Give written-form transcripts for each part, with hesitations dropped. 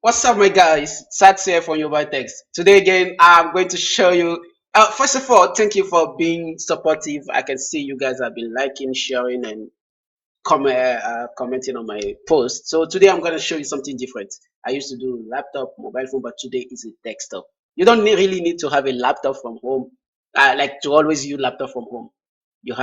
What's up, my guys? Sats here from Yobav'S. Today again, I'm going to show you. First of all, thank you for being supportive. I can see you guys have been liking, sharing, and commenting on my post. So today I'm going to show you something different. I used to do laptop, mobile phone, but today is a desktop. You don't really need to have a laptop from home, like to always use laptop from home. You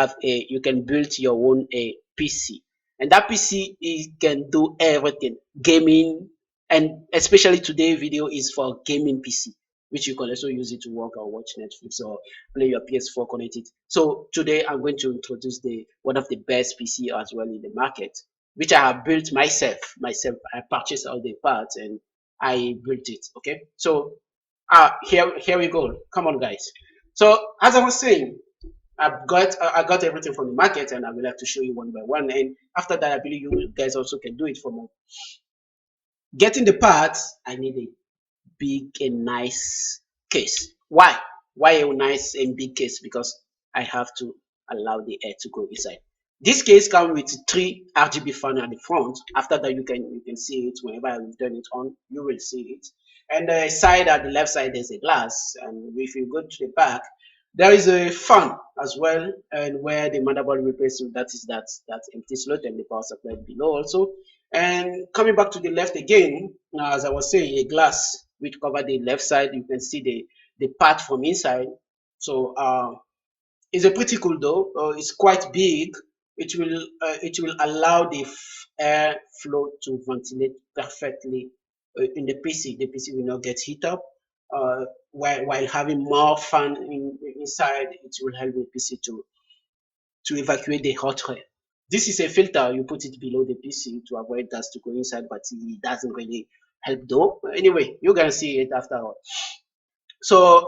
can build your own a PC, and that PC can do everything, gaming, and especially today video is for gaming PC, which you can also use it to work or watch Netflix or play your PS4 connected. So today I'm going to introduce the one of the best PC as well in the market, which I have built myself. I purchased all the parts and I built it. Okay, so here we go. Come on, guys. So as I was saying, I got everything from the market, and I will have to show you one by one. And after that, I believe you guys also can do it for more. Getting the parts, I need a big and nice case. Why? Why a nice and big case? Because I have to allow the air to go inside. This case comes with three RGB fan at the front. After that, you can see it whenever I turn it on. You will see it. And the side at the left side there's a glass. And if you go to the back, there is a fan as well, and where the motherboard replacement that empty slot and the power supply below also. And coming back to the left again, as I was saying, a glass which cover the left side. You can see the part from inside. So it's a pretty cool though. It's quite big. It will allow the air flow to ventilate perfectly in the PC. The PC will not get heat up. While having more fan inside, it will help the PC to evacuate the hot air. This is a filter. You put it below the PC to avoid dust to go inside, but it doesn't really help though. Anyway, you can see it after all. So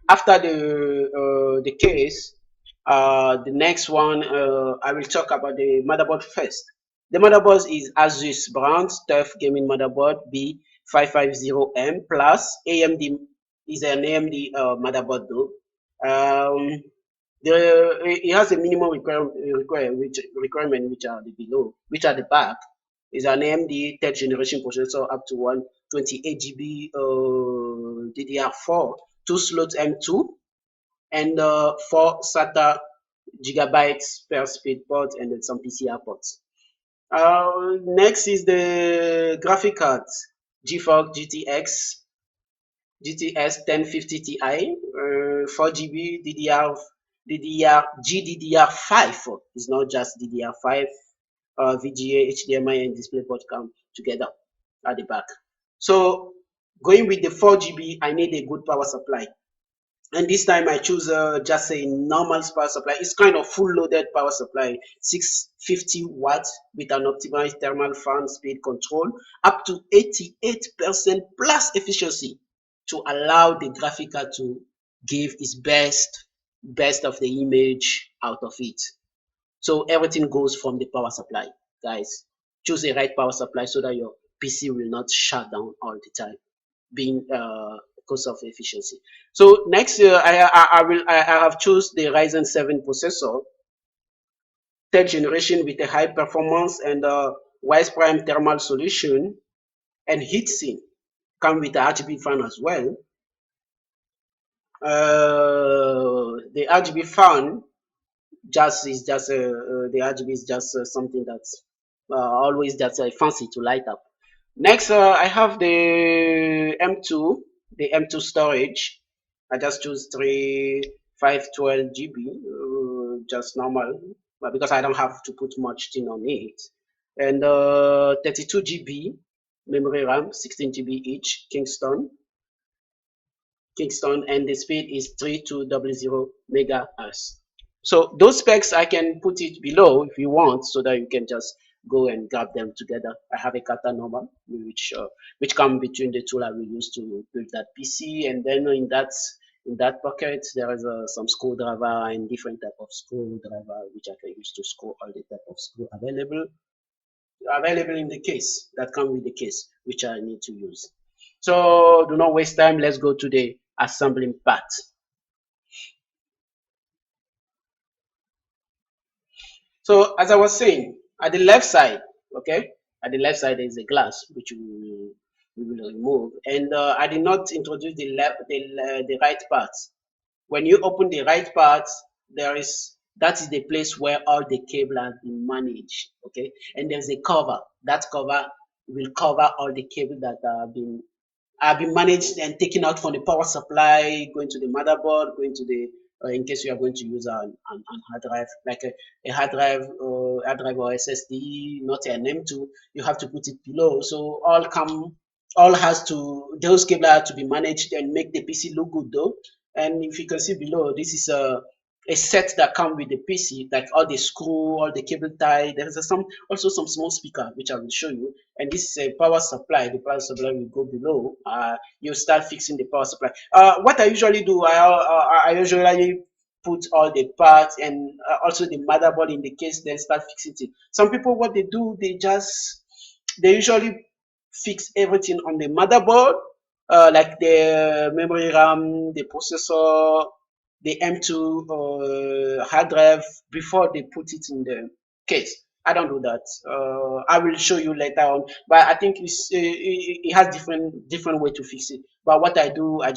after the case, the next one I will talk about the motherboard first. The motherboard is ASUS brand Tough Gaming Motherboard B550M plus AMD is an AMD motherboard though. Um, it has a minimum requirement which are the below, which are the back. Is an AMD third generation processor up to 128 GB DDR4, two slots M2, and 4 SATA gigabytes per speed port, and then some PCI ports. Next is the graphic card, Geforce GTX 1050 Ti, 4 GB GDDR5. It's not just DDR5. VGA, HDMI, and DisplayPort come together at the back. So going with the 4 GB, I need a good power supply. And this time I choose just a normal power supply. It's kind of full loaded power supply, 650 watts with an optimized thermal fan speed control, up to 88% plus efficiency to allow the graphic card to give its best of the image out of it. So everything goes from the power supply, guys. Choose the right power supply so that your PC will not shut down all the time, being because of efficiency. So next, I have choose the Ryzen 7 processor, third generation with a high performance and wise prime thermal solution and heatsink. Come with the RGB fan as well. The RGB fan the RGB is just something that's always just fancy to light up. Next, I have the M2 storage. I just choose 512 GB, just normal, but because I don't have to put much thing on it. And 32 GB memory RAM, 16 GB each, Kingston, and the speed is 3200 megahertz. So those specs I can put it below if you want, so that you can just go and grab them together. I have a kata normal, which come between the tool I will use to build that PC, and then in that pocket there is some screwdriver and different type of screwdriver which I can use to screw all the type of screw available in the case that come with the case, which I need to use. So do not waste time. Let's go to the assembling part. So as I was saying, at the left side, okay, At the left side, there is a glass which we will remove. And I did not introduce the right part. When you open the right part, that is the place where all the cable has been managed. Okay, and there's a cover. That cover will cover all the cable that have been managed and taken out from the power supply, going to the motherboard, going to the in case you are going to use an hard drive, like a hard drive or SSD, not an M2, you have to put it below. So all has to, those cable have to be managed and make the PC look good though. And if you can see below, this is a set that come with the PC, like all the screw, all the cable tie. There is some also some small speaker which I will show you, and this is a power supply. The power supply will go below. You start fixing the power supply. What I usually do, I usually put all the parts and also the motherboard in the case, then start fixing it. Some people, what they do, they usually fix everything on the motherboard, like the memory RAM, the processor, the M2 hard drive before they put it in the case. I don't do that. I will show you later on, but I think it has different way to fix it. But what I do, I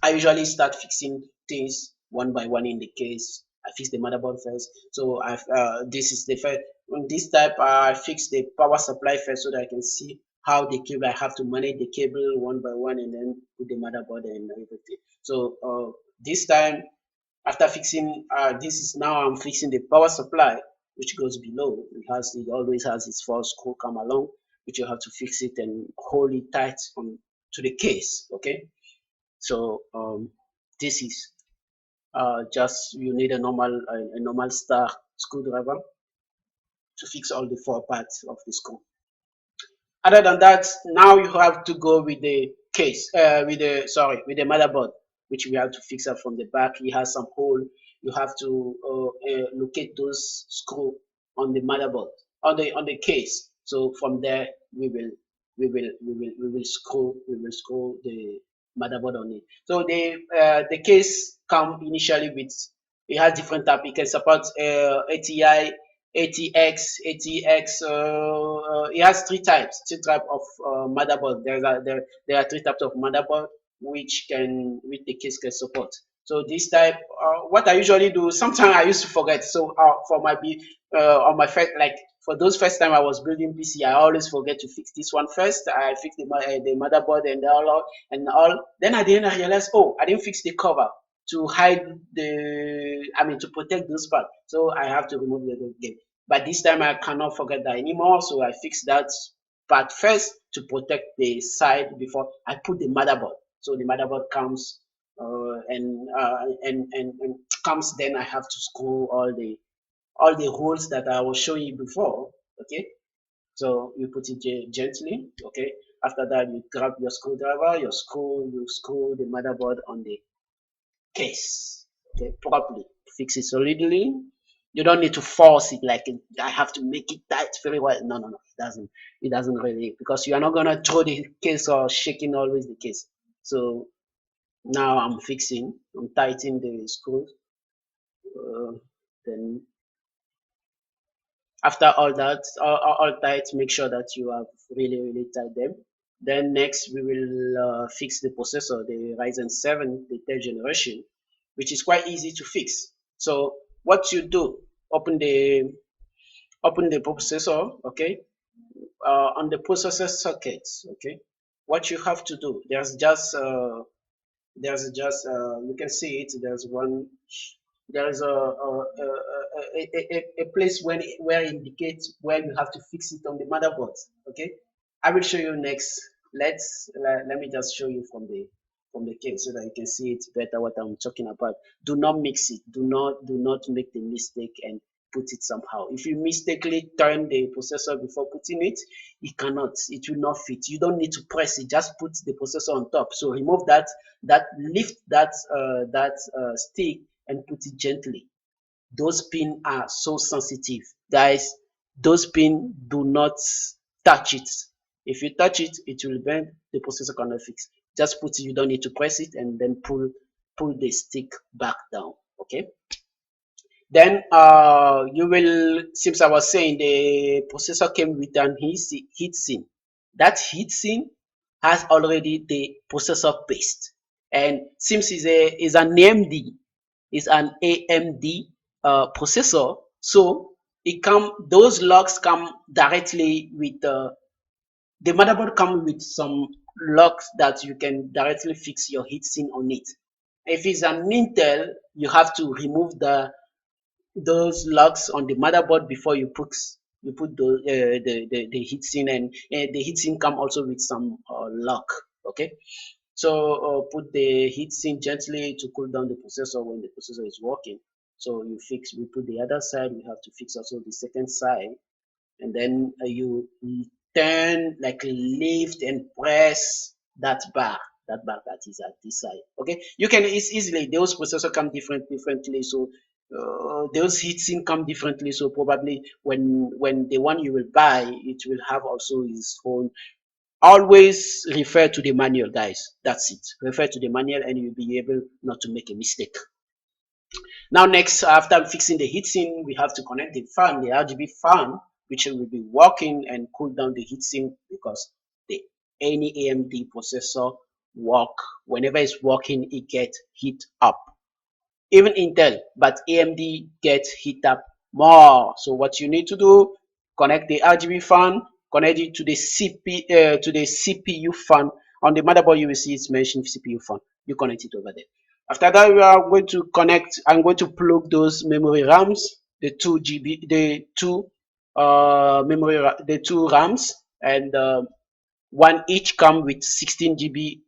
usually start fixing things one by one in the case. I fix the motherboard first. So this is the first. On this type, I fix the power supply first so that I can see how the cable. I have to manage the cable one by one and then put the motherboard and everything. So this time, after fixing, this is now I'm fixing the power supply, which goes below. It always has its four screw come along, which you have to fix it and hold it tight on to the case. Okay. So this is just you need a normal star screwdriver to fix all the four parts of the screw. Other than that, now you have to go with the case, with the motherboard, which we have to fix up from the back. It has some hole. You have to locate those screw on the motherboard, on the case. So from there, we will screw the motherboard on it. So the case come initially with, it has different type. It can support ATI, ATX. It has three type of motherboard. There are three types of motherboard which the case can support. So this type, what I usually do, sometimes I used to forget. So for my on my first, like for those first time I was building PC, I always forget to fix this one first. I fix the motherboard and all. Then at the end I realized, oh, I didn't fix the cover to hide to protect those parts. So I have to remove the game. But this time I cannot forget that anymore. So I fix that part first to protect the side before I put the motherboard. So the motherboard comes and comes. Then I have to screw all the holes that I was showing you before. Okay, so you put it gently. Okay, after that you grab your screwdriver, you screw the motherboard on the case. Okay, properly fix it solidly. You don't need to force it like I have to make it tight very well. No, no, no. It doesn't really, because you are not gonna throw the case or shaking always the case. So now I'm tightening the screws. Then after all that, all tight, make sure that you have really tight them. Then next we will fix the processor, the Ryzen 7, the third generation, which is quite easy to fix. So what you do, open the processor, okay, on the processor sockets, okay. What you have to do, you can see it. There is a place where it indicates where you have to fix it on the motherboard. Okay, I will show you next. Let me just show you from the case so that you can see it better what I'm talking about. Do not mix it. Do not make the mistake and put it somehow. If you mistakenly turn the processor before putting it, it will not fit. You don't need to press it. Just put the processor on top. So remove lift that stick and put it gently. Those pins are so sensitive, guys. Those pins, do not touch it. If you touch it, it will bend. The processor cannot fix. Just put it. You don't need to press it, and then pull the stick back down. Okay. Then you will, since I was saying the processor came with an heat sink. That heat sink has already the processor paste, and since is an AMD, is an AMD processor, so it come those locks come directly with the motherboard come with some locks that you can directly fix your heatsink on it. If it's an Intel, you have to remove those locks on the motherboard before you put the heatsink, and the heatsink come also with some lock. Okay, so put the heatsink gently to cool down the processor when the processor is working. So we put the other side, we have to fix also the second side, and then you turn, like lift and press that bar that is at this side. Okay, you can easily, those processor come differently, so those heatsink come differently, so probably when the one you will buy, it will have also its own. Always refer to the manual, guys. That's it. Refer to the manual and you'll be able not to make a mistake. Now next, after fixing the heatsink, we have to connect the fan, the RGB fan, which will be working and cool down the heatsink, because the any AMD processor work, whenever it's working, it gets heat up. Even Intel, but AMD gets heat up more. So what you need to do, connect the RGB fan, connect it to the CPU fan. On the motherboard, you will see it's mentioned CPU fan. You connect it over there. After that, we are going to connect. I'm going to plug those memory RAMs, the 2 GB, the two RAMs, and one each come with 16 GB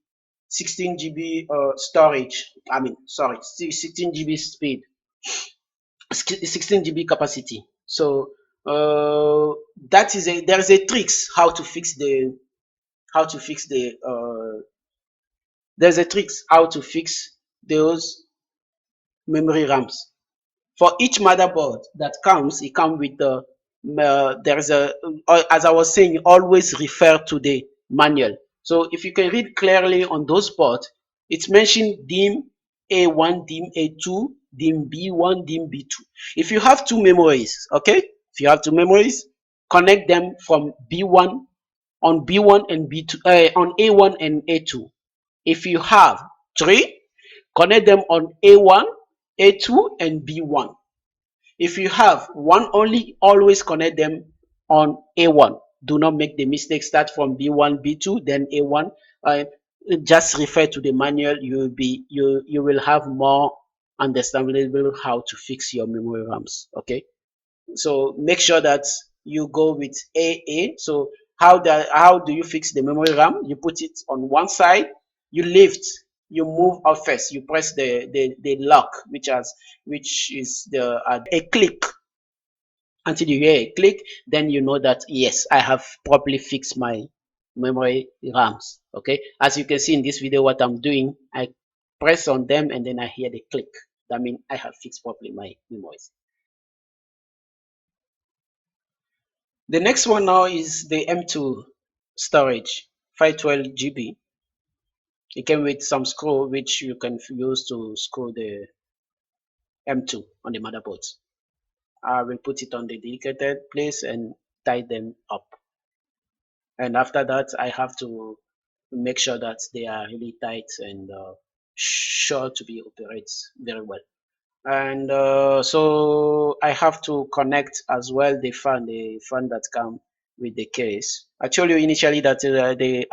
storage. I mean, sorry, 16 GB speed, 16 GB capacity. So that is there's a tricks how to fix the there's a tricks how to fix those memory RAMs. For each motherboard that comes, it comes with the there's a as I was saying, always refer to the manual. So if you can read clearly on those ports, it's mentioned DIM A1, DIM A2, DIM B1, DIM B2. If you have two memories, okay, if you have two memories, connect them from B1 on B1 and B2, on A1 and A2. If you have three, connect them on A1, A2, and B1. If you have one only, always connect them on A1. Do not make the mistake, start from B1, B2, then A1. Uh, just refer to the manual. You will have more understandable how to fix your memory RAMs. Okay, so make sure that you go with AA. So how do you fix the memory RAM? You put it on one side, you lift, you move up first, you press the lock, which is the a click. Until you hear a click, then you know that yes, I have properly fixed my memory RAMs. Okay, as you can see in this video, what I'm doing, I press on them and then I hear the click. That means I have fixed properly my memories. The next one now is the M2 storage, 512 GB. It came with some screw which you can use to screw the M2 on the motherboard. I will put it on the dedicated place and tie them up. And after that, I have to make sure that they are really tight and sure to be operate very well. And so I have to connect as well the fan that come with the case. I told you initially that the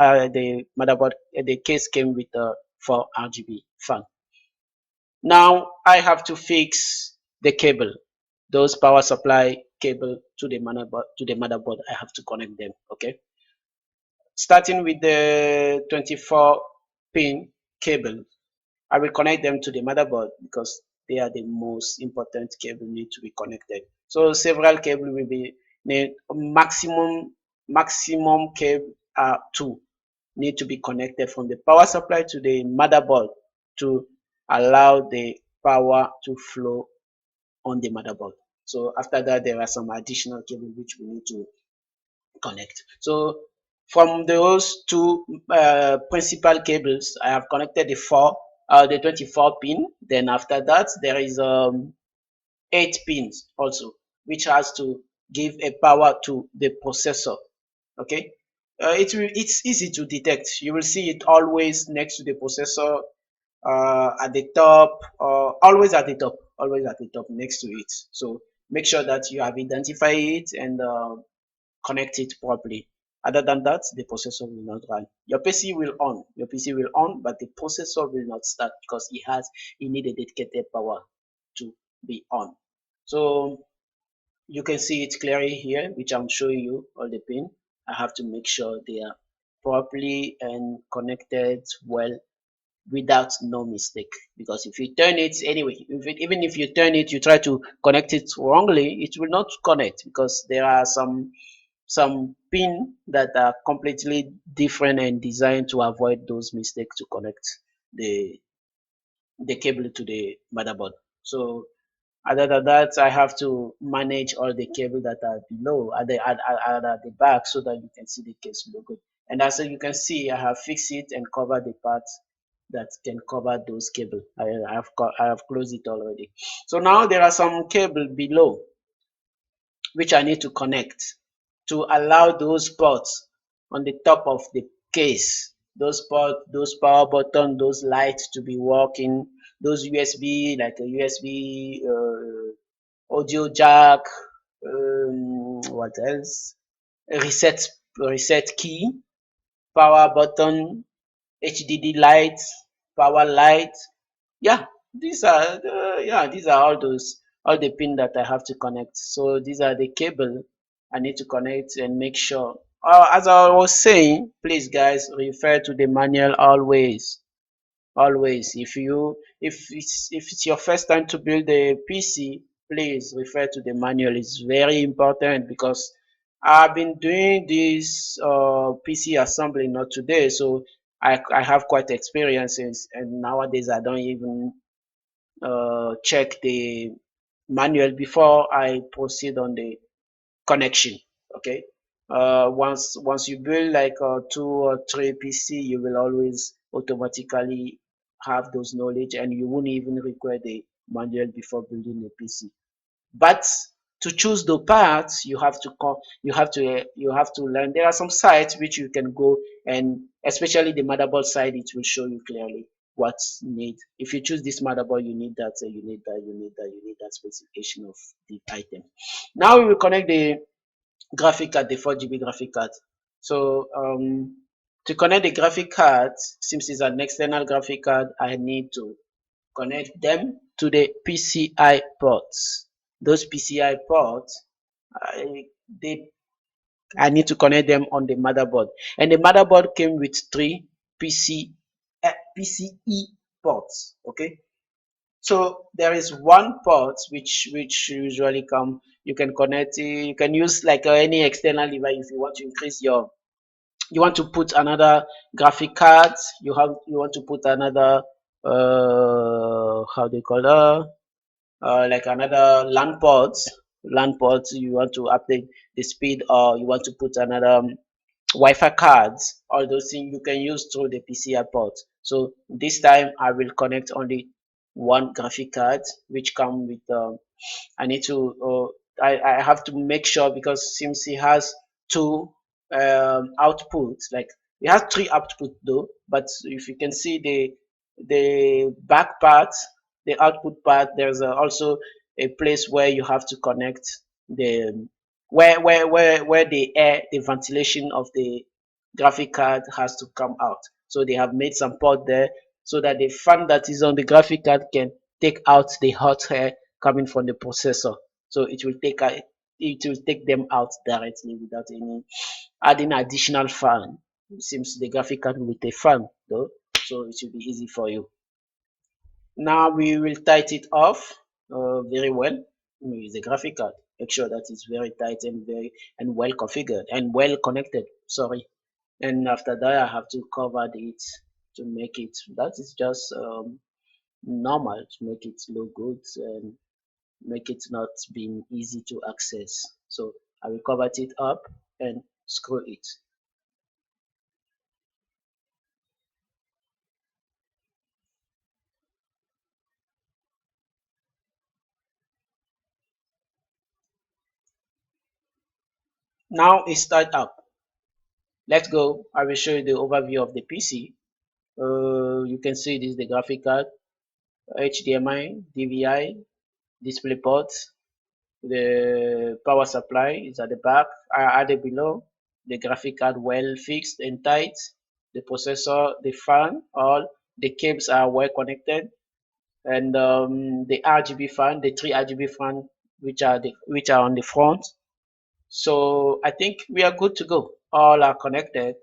motherboard, the case came with a 4 RGB fan. Now I have to fix the cable, those power supply cable to the motherboard. I have to connect them. Okay, starting with the 24 pin cable, I will connect them to the motherboard because they are the most important cable need to be connected. So several cable will be need maximum cable two need to be connected from the power supply to the motherboard to allow the power to flow on the motherboard. So after that, there are some additional cable which we need to connect. So from those two principal cables, I have connected the 24 pin. Then after that, there is 8 pins also, which has to give a power to the processor. Okay, it's easy to detect. You will see it always next to the processor, at the top, always at the top next to it. So make sure that you have identified it and connect it properly. Other than that, the processor will not run. Your PC will on, but the processor will not start because it need a dedicated power to be on. So you can see it clearly here, which I'm showing you all the pin. I have to make sure they are properly and connected well without no mistake, because if you turn it anyway, even if you turn it, you try to connect it wrongly, it will not connect because there are some pin that are completely different and designed to avoid those mistakes to connect the the cable to the motherboard. So other than that, I have to manage all the cable that are below at the back so that you can see the case logo. And as you can see, I have fixed it and covered the parts that can cover those cable. I have closed it already. So now there are some cable below which I need to connect to allow those ports on the top of the case, those port, those power button, those lights to be working, those USB, like a USB audio jack, what else? A reset key, power button, HDD light, power light. Yeah, these are all the pin that I have to connect. So these are the cable I need to connect and make sure. As I was saying, please guys refer to the manual always. Always, if it's your first time to build a PC, please refer to the manual. It's very important because I've been doing this PC assembly not today, so I have quite experiences, and nowadays I don't even check the manual before I proceed on the connection. Okay, once you build like 2 or 3 PC, you will always automatically have those knowledge, and you won't even require the manual before building a PC. But to choose the parts, you have to learn. There are some sites which you can go, and especially the motherboard side, it will show you clearly what's need. If you choose this motherboard, you need that, you need that, you need that, you need that specification of the item. Now we will connect the graphic card, the 4 GB graphic card. So to connect the graphic card, since it's an external graphic card, I need to connect them to the PCI ports. Those PCI ports, I, they, I need to connect them on the motherboard. And the motherboard came with 3 PCE ports. Okay, so there is one port which usually come. You can connect it. You can use like any external device if you want to increase your. You want to put another graphic card. You want to put another how do you call that? Like another LAN port. LAN port. You want to update the speed, or you want to put another Wi-Fi cards. All those things you can use through the PCI port. So this time I will connect only one graphic card, which come with I need to I have to make sure, because since it has two outputs, like it has 3 output though, but if you can see the back part, the output part, there's also a place where you have to connect the where the air, the ventilation of the graphic card has to come out. So they have made some port there so that the fan that is on the graphic card can take out the hot air coming from the processor. So it will take them out directly without any adding additional fan. It seems the graphic card with a fan though, so it will be easy for you. Now we will tighten it off very well with the graphic card. Make sure that it's very tight and very and well configured and well connected. Sorry. And after that, I have to cover it to make it. That is just normal to make it look good and make it not being easy to access. So I will cover it up and screw it. Now it start up. Let's go. I will show you the overview of the PC. You can see this is the graphic card, HDMI, DVI, display ports. The power supply is at the back. I added below the graphic card well fixed and tight. The processor, the fan, all the cables are well connected, and the RGB fan, the three RGB fan which are on the front. So I think we are good to go. All are connected.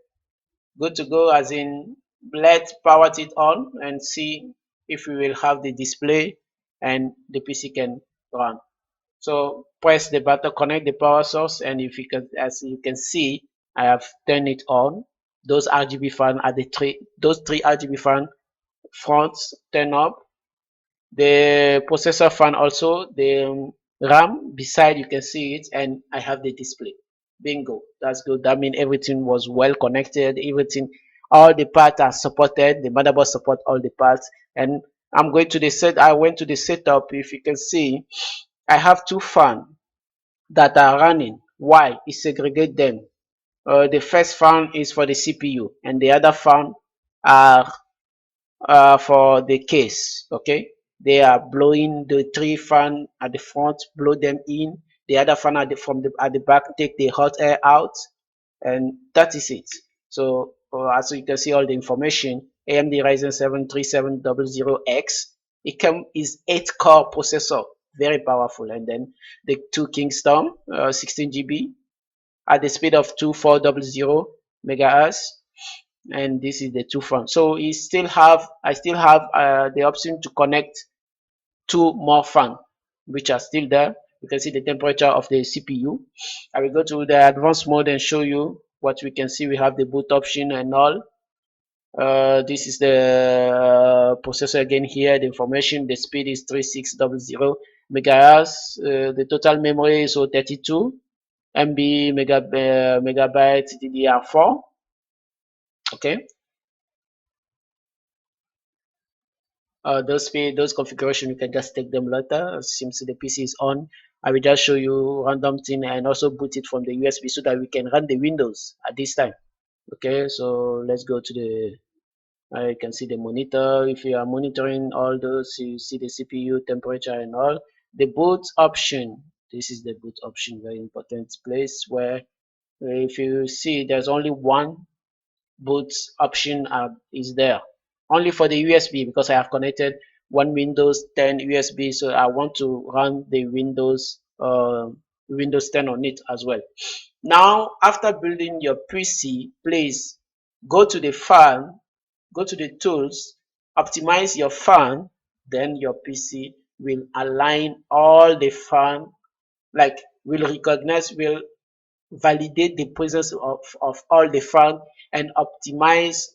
Good to go, as in let's power it on and see if we will have the display and the PC can run. So press the button, connect the power source, and if you can, as you can see, I have turned it on. Those RGB fan are those three RGB fan fronts turn up. The processor fan also, the RAM beside, you can see it, and I have the display. Bingo, that's good. That means everything was well connected. Everything, all the parts are supported. The motherboard support all the parts, and I'm going to the set. I went to the setup. If you can see, I have two fans that are running. Why? It segregate them. The first fan is for the CPU, and the other fan are for the case. Okay, they are blowing the three fan at the front, blow them in. The other fan at the back take the hot air out, and that is it. So as you can see, all the information. AMD Ryzen 7 3700X. Is 8 core processor, very powerful, and then the two Kingston 16 GB at the speed of 2400 megahertz, and this is the two front. So I still have the option to connect two more fan which are still there. You can see the temperature of the CPU. I will go to the advanced mode and show you what we can see. We have the boot option and all. This is the processor again here. The information, the speed is 3600 megahertz. The total memory is 32 MB megabyte DDR4. Okay. Those configuration, you can just take them later. Since the PC is on, I will just show you random thing and also boot it from the USB so that we can run the Windows at this time. Okay, so let's go to the. I can see the monitor. If you are monitoring all those, you see the CPU temperature and all. The boot option. This is the boot option, very important place where if you see there's only one boot option is there only for the USB, because I have connected one Windows 10 USB, so I want to run the Windows 10 on it as well. Now, after building your PC, please go to the fan, go to the tools, optimize your fan, then your PC will align all the fan, like will validate the presence of all the fan and optimize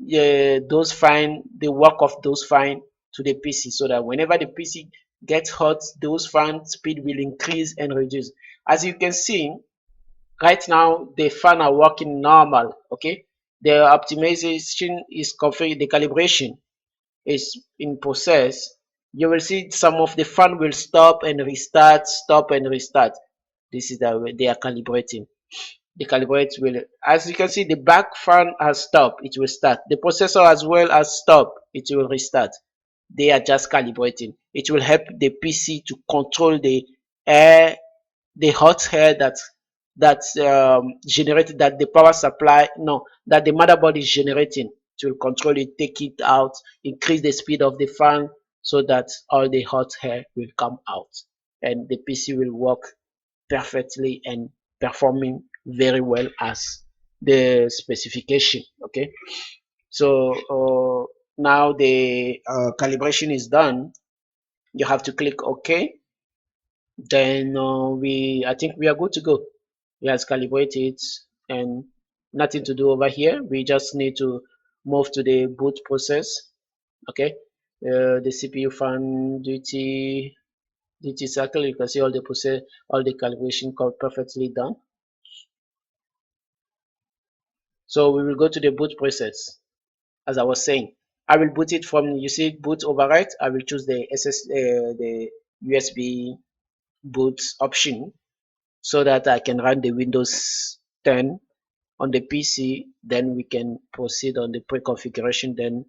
the work of those fan to the PC, so that whenever the PC gets hot, those fan speed will increase and reduce. As you can see, right now the fan are working normal. Okay, the optimization is configured, the calibration is in process. You will see some of the fan will stop and restart, stop and restart. This is the way they are calibrating. The calibrate will, as you can see, the back fan has stopped, it will start. The processor as well as stopped, it will restart. They are just calibrating. It will help the PC to control the air, the hot air that's generated, that the power supply, no, that the motherboard is generating. It will control it, take it out, increase the speed of the fan so that all the hot air will come out, and the PC will work perfectly and performing very well as the specification. Okay, so now the calibration is done. You have to click OK. Then I think we are good to go. We have calibrated and nothing to do over here. We just need to move to the boot process. Okay, the CPU fan duty cycle. You can see all the process, all the calibration perfectly done. So we will go to the boot process. As I was saying, I will boot it from, you see boot override. I will choose the the USB boot option. so that I can run the Windows 10 on the PC. Then we can proceed on the pre-configuration. Then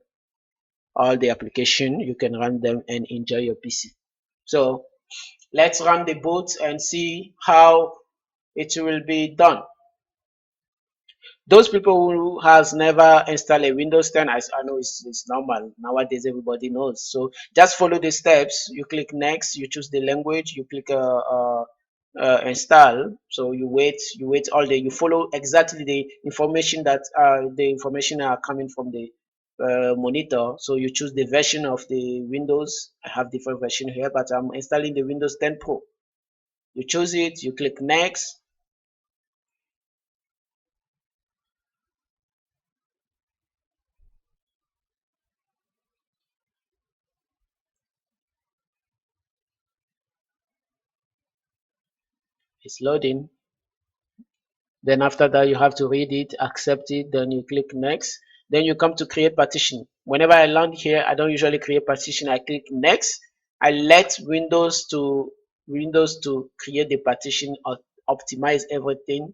all the application, you can run them and enjoy your PC. So let's run the boot and see how it will be done. Those people who has never installed a Windows 10, I know it's normal nowadays, everybody knows. So just follow the steps. You click next, you choose the language, you click install. So you wait all day, you follow exactly the information that the information are coming from the monitor. So you choose the version of the Windows. I have different version here, but I'm installing the Windows 10 Pro. You choose it, you click next. It's loading. Then after that, you have to read it, accept it, then you click next. Then you come to create partition. Whenever I land here, I don't usually create partition. I click next. I let Windows to create the partition or optimize everything.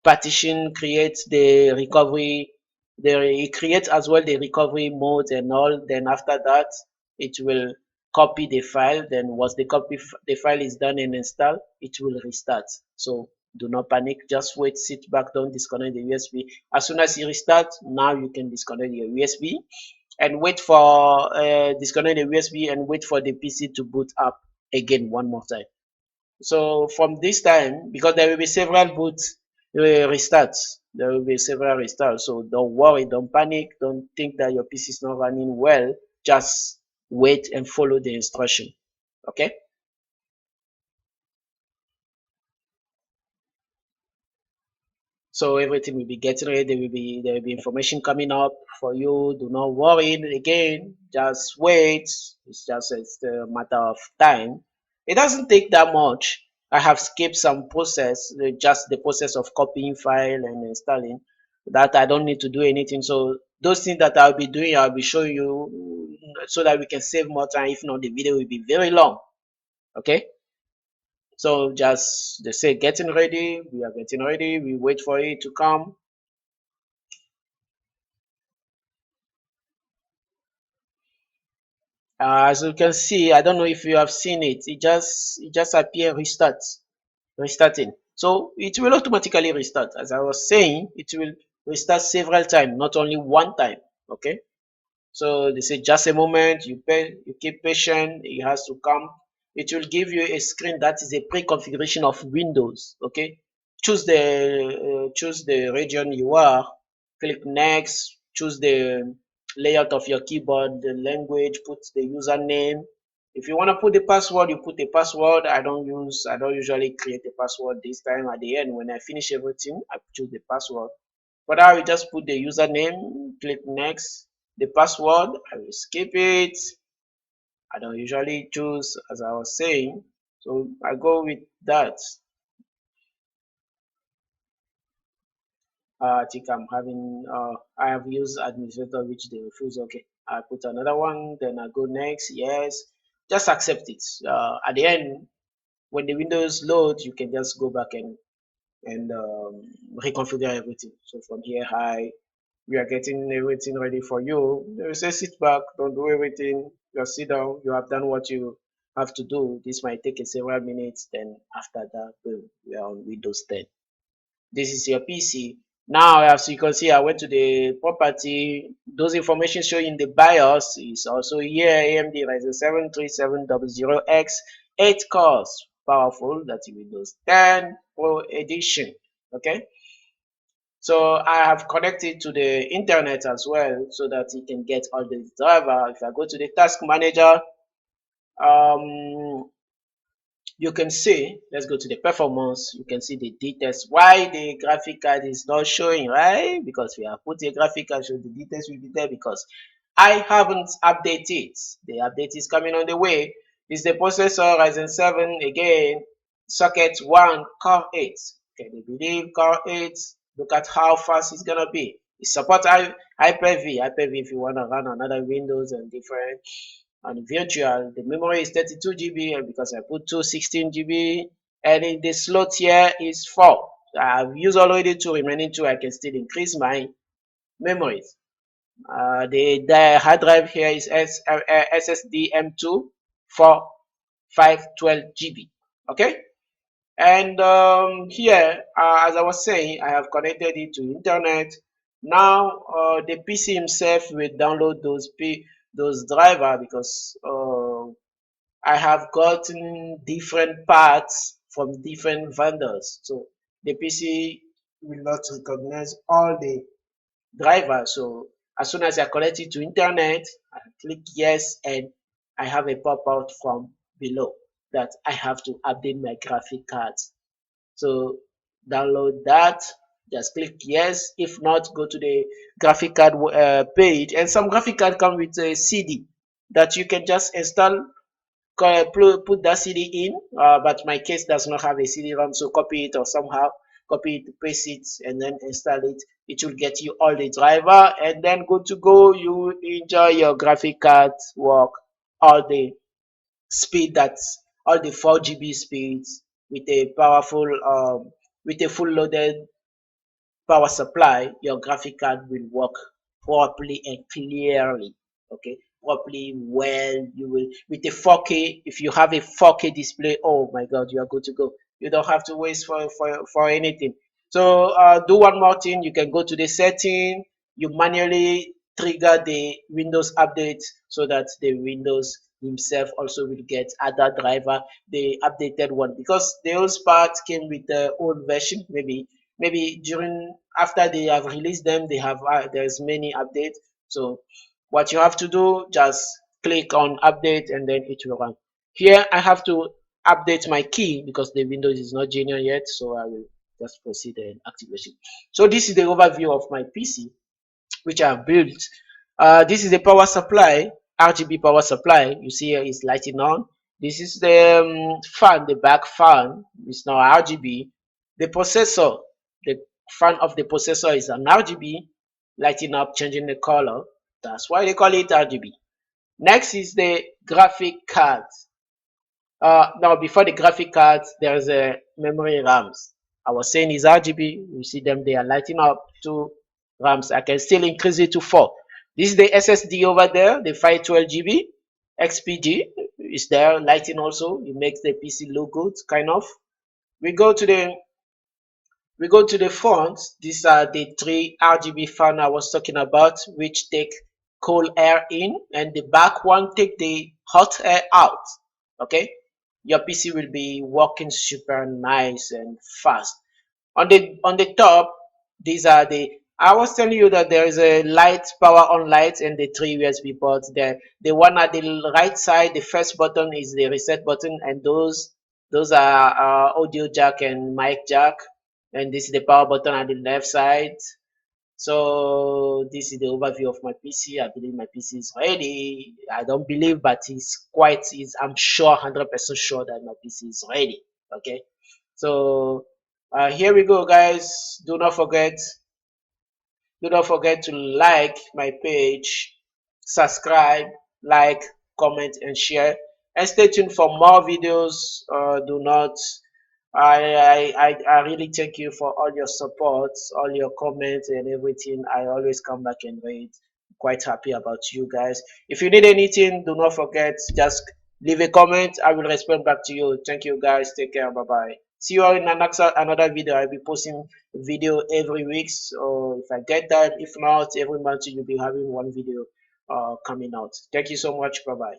Partition creates the recovery, it creates as well the recovery mode and all. Then after that, it will copy the file. Then once the file is done and installed, it will restart. So do not panic, just wait, sit back, don't disconnect the USB. As soon as you restart, now you can disconnect your USB and wait for disconnect the USB and wait for the PC to boot up again one more time. So from this time, because there will be several boot restarts, there will be several restarts. So don't worry, don't panic, don't think that your PC is not running well. Just wait and follow the instruction. Okay. So everything will be getting ready. There will be information coming up for you. Do not worry again. Just wait. It's a matter of time. It doesn't take that much. I have skipped some process, just the process of copying file and installing. That I don't need to do anything. So those things that I'll be doing, I'll be showing you so that we can save more time. If not, the video will be very long. Okay. So just they say getting ready. We are getting ready. We wait for it to come. As you can see, I don't know if you have seen it. It just appear restarting. So it will automatically restart. As I was saying, it will restart several times, not only one time. Okay. So they say just a moment, you keep patient, it has to come. It will give you a screen that is a pre-configuration of Windows. Okay, choose the region you are, click next, choose the layout of your keyboard, the language, put the username. If you want to put the password, you put the password. I don't usually create a password this time. At the end, when I finish everything, I choose the password. But I will just put the username, click next. The password, I will skip it. I don't usually choose as I was saying. So I go with that. I think I have used administrator which they refuse. Okay, I put another one, then I go next. Yes, just accept it. At the end, when the Windows load, you can just go back and reconfigure everything. So from here, we are getting everything ready for you. They will say sit back, don't do everything. Just sit down. You have done what you have to do. This might take a several minutes. Then after that, boom, we are on Windows 10. This is your PC. Now, as you can see, I went to the property. Those information showing in the BIOS is also here. AMD Ryzen 7 3700X, 8 cores, powerful. That's Windows 10 Pro Edition. Okay. So I have connected to the internet as well so that it can get all the driver. If I go to the task manager, um, you can see, let's go to the performance, you can see the details why the graphic card is not showing, right? Because we have put a graphic card, so the details will be there because I haven't updated. The update is coming on the way. This is the processor Ryzen 7 again, socket 1 core 8. Can you believe core 8? Look at how fast it's gonna be. It supports Hyper-V. Hyper-V if you want to run another Windows and different and virtual. The memory is 32 GB and because I put two 16 GB and in the slot here is 4. I've used already 2, remaining 2. I can still increase my memories. The hard drive here is SSD M2 for 512 GB. Okay, and here, as I was saying, I have connected it to internet. Now the PC himself will download those driver, because I have gotten different parts from different vendors. So the PC will not recognize all the drivers. So as soon as I connect it to internet, I click yes, and I have a pop out from below that I have to update my graphic cards. So download that, just click yes. If not, go to the graphic card page, and some graphic card come with a CD that you can just install. Put that CD in, but my case does not have a CD-ROM, so copy it, or somehow copy it, paste it, and then install it. It will get you all the driver, and then good to go. You enjoy your graphic card work all the speed, that's all the 4 GB speeds, with a powerful with a full loaded power supply. Your graphic card will work properly and clearly. Okay, properly, well. You will, with a 4K, if you have a 4K display, oh my god, you are good to go. You don't have to waste for anything. So do one more thing. You can go to the setting, you manually trigger the Windows update, so that the Windows himself also will get other driver, the updated one, because the old part came with the old version. Maybe during, after they have released them, they have there's many updates. So what you have to do, just click on update, and then it will run. Here I have to update my key, because the Windows is not genuine yet, so I will just proceed and activation. So this is the overview of my PC, which I have built. This is the power supply, RGB power supply. You see here is lighting on. This is the fan, the back fan is now RGB. The processor, the fan of the processor is an RGB, lighting up, changing the color. That's why they call it RGB. Next is the graphic card. Now, before the graphic cards, there's a memory RAMs. I was saying is RGB. You see them, they are lighting up. 2 RAMs. I can still increase it to 4. This is the SSD over there, the 512 GB. XPG is there, lighting also. It makes the PC look good, kind of. We go to the front. These are the 3 RGB fan I was talking about, which take cold air in, and the back one take the hot air out. Okay, your PC will be working super nice and fast. On the top, these are the, I was telling you that there is a light, power on light, and the 3 USB ports there. The one at the right side, the first button is the reset button, and those are audio jack and mic jack, and this is the power button at the left side. So this is the overview of my PC. I believe my PC is ready. I don't believe, but I'm sure, 100% sure that my PC is ready. Okay, so here we go, guys. Do not forget to like my page, subscribe, like, comment, and share, and stay tuned for more videos. Do not I really thank you for all your support, all your comments, and everything. I always come back and read. Quite happy about you guys. If you need anything, do not forget, just leave a comment. I will respond back to you. Thank you, guys. Take care. Bye bye. See you all in another video. I'll be posting video every week. So if I get time, if not, every month you'll be having one video coming out. Thank you so much. Bye bye.